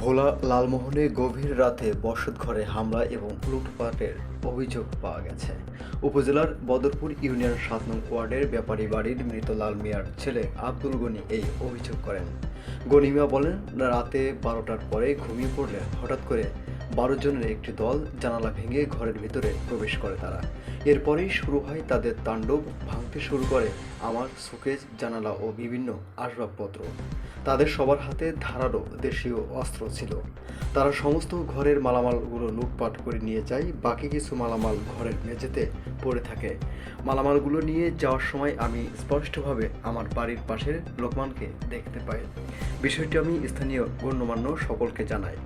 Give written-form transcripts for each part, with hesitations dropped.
ভোলা লালমোহনে গভীর রাতে বসতঘরে হামলা এবং লুটপাটের অভিযোগ পাওয়া গেছে। উপজেলার বদরপুর ইউনিয়ন ৭ নং ওয়ার্ডের ব্যাপারী বাড়ির মৃত লাল মিয়ার ছেলে আব্দুল গনি এই অভিযোগ করেন। গনি মিয়া বলেন, রাতে ১২টার পরে ঘুমিয়ে পড়লে হঠাৎ করে ১২ জনের একটি দল জানালা ভেঙে ঘরের ভিতরে প্রবেশ করে। তারা এরপরেই শুরু হয় তাদের তাণ্ডব। ভাঙতে শুরু করে আমার শোকেস, জানালা ও বিভিন্ন আসবাবপত্র। তাদের সবার হাতে ধারালো দেশীয় অস্ত্র ছিল। তারা সমস্ত ঘরের মালামালগুলো লুটপাট করে নিয়ে যায়। বাকি কিছু মালামাল ঘরের মেঝেতে পড়ে থাকে। মালামালগুলো নিয়ে যাওয়ার সময় আমি স্পষ্টভাবে আমার বাড়ির পাশের লোকমানকে দেখতে পাই। বিষয়টি আমি স্থানীয় গণ্যমান্য সকলকে জানাই।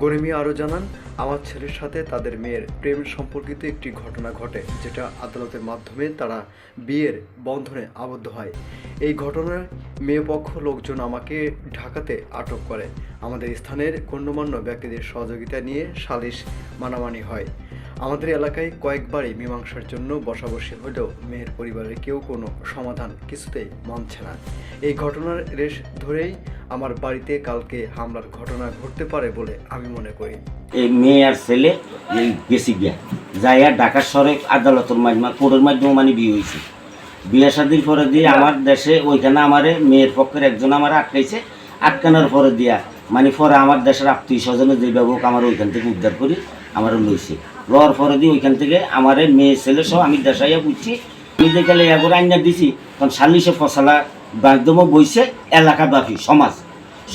গনি মিয়া আরও জানান, আমার ছেলের সাথে তাদের মেয়ের প্রেম সম্পর্কিত একটি ঘটনা ঘটে, যেটা আদালতের মাধ্যমে তারা বিয়ের বন্ধনে আবদ্ধ হয়। এই ঘটনায় মেয়ে পক্ষ লোকজন আমাকে ঢাকাতে আটক করে। আমাদের স্থানের গণ্যমান্য ব্যক্তিদের সহযোগিতা নিয়ে সালিশ মানামানি হয়। আমাদের এলাকায় কয়েকবারই মীমাংসার জন্য বসাবসি হলেও মেয়ের পরিবারের কেউ কোনো সমাধান কিছুতেই মানছে না। এই ঘটনার রেশ ধরেই আমার বাড়িতে কালকে হামলার ঘটনা ঘটতে পারে বলে আমি মনে করি। এই মেয়ে আর ছেলে গেছি গিয়া যাইয়া ঢাকা শহরে আদালতের মাধ্যমে কোর্টের মাধ্যমে মানে বিয়ে হয়েছে। বিয়ে শাদির পরে দিয়ে আমার দেশে ওইখানে আমার মেয়ের পক্ষের একজন আমার আটকাইছে। আটকানোর পরে দিয়া মানে পরে আমার দেশের আত্মীয় স্বজনের যে ব্যবহার আমার ওইখান থেকে উদ্ধার করি আমার লইছে। লওয়ার পরে দিয়ে ওইখান থেকে আমার মেয়ে ছেলে সহ আমি দেশাইয়া বুঝছি। আমি যেখানে একবার আইনা দিছি তখন সালিশে ফসলা মাধ্যমে বইছে এলাকাব্যাপী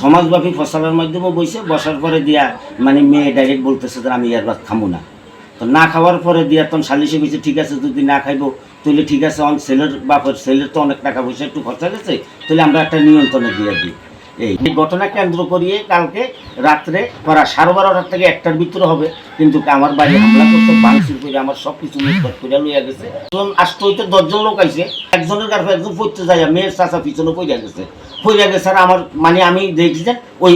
সমাজব্যাপী ফসলার মাধ্যমে বসার পরে দিয়া মানে মেয়ে ডাইরেক্ট বলতেছে যে আমি এর থামো না। তো না খাওয়ার পরে দিয়া তখন সালিশে বলছে ঠিক আছে, যদি না খাইবো তাহলে ঠিক আছে, ছেলের তো অনেক টাকা পয়সা একটু খরচা গেছে, তাহলে আমরা একটা নিয়ন্ত্রণে দিয়ে দিই। এই ঘটনা কেন্দ্র করিয়ে কালকে রাত্রে প্রায় 12:30 থেকে 1টার ভিতরে হবে, কিন্তু আমার বাড়ি হামলা করতে ভাঙচুর করে আমার সব কিছু লুটপাট করে লইয়া গেছে। আসতে হইতে 10 জন লোক আইছে, একজনের গাড়ি একজন পড়তে যায়, মেয়ের চাচা পিছনে পড়ে গেছে আর আমার মানে আমি দেখছি যে ওই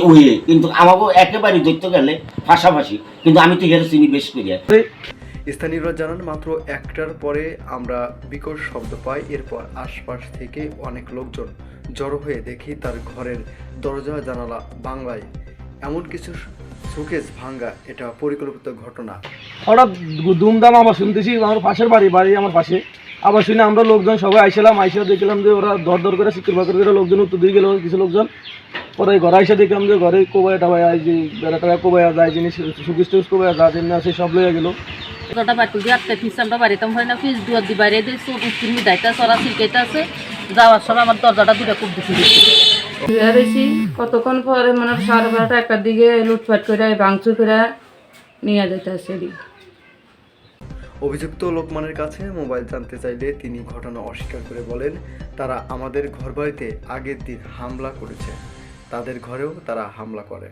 কিন্তু আমাকে একেবারে ধরতে গেলে পাশাপাশি, কিন্তু আমি তো হেরে চিনি বেশ করিয়া। স্থানীয়রা জানান, মাত্র 1টার পরে আমরা বিকট শব্দ পাই। এরপর আশপাশ থেকে অনেক লোকজন জড়ো হয়ে দেখি তার ঘরের দরজা জানালা বাংলায় এমন কিছু শোকেস ভাঙ্গা। এটা পরিকল্পিত ঘটনা। হঠাৎ দুমদাম আবার শুনতেছি, আমার পাশের বাড়ি আমার পাশে। আবার শুনে আমরা লোকজন সবাই আইসা দেখলাম যে ওরা দর করে চিৎকার করে লোকজন উত্তর দিয়ে গেল কিছু লোকজন। পরে ঘরে আইসা দেখলাম যে ঘরে কোবাই টাবাই যে বেড়া টাকা কোবাইয়া যায়, জিনিস সুকিস টুকিস কোবাইয়া যা জিনিস আছে সব লইয়া গেল। দরজাটা বাইর করে দিয়ে আটকে ফিস আমরা বাড়িতাম হয় না, ফিস দুয়ার দি বাইরে দিয়ে উত্তর মিদাইতে চড়া সিলকাইতে আছে। যাওয়ার সময় আমার দরজাটা দুটা খুব বেশি বেশি কতক্ষণ পরে মানে 12:30 1টার দিকে লুটপাট করে ভাঙচুর করে নিয়ে যেতে আসে। অভিযুক্ত লোকমানের কাছে মোবাইল জানতে চাইলে তিনি ঘটনা অস্বীকার করে বলেন, তারা আমাদের ঘরবাড়িতে আগের দিন হামলা করেছে, তাদের ঘরেও তারা হামলা করে।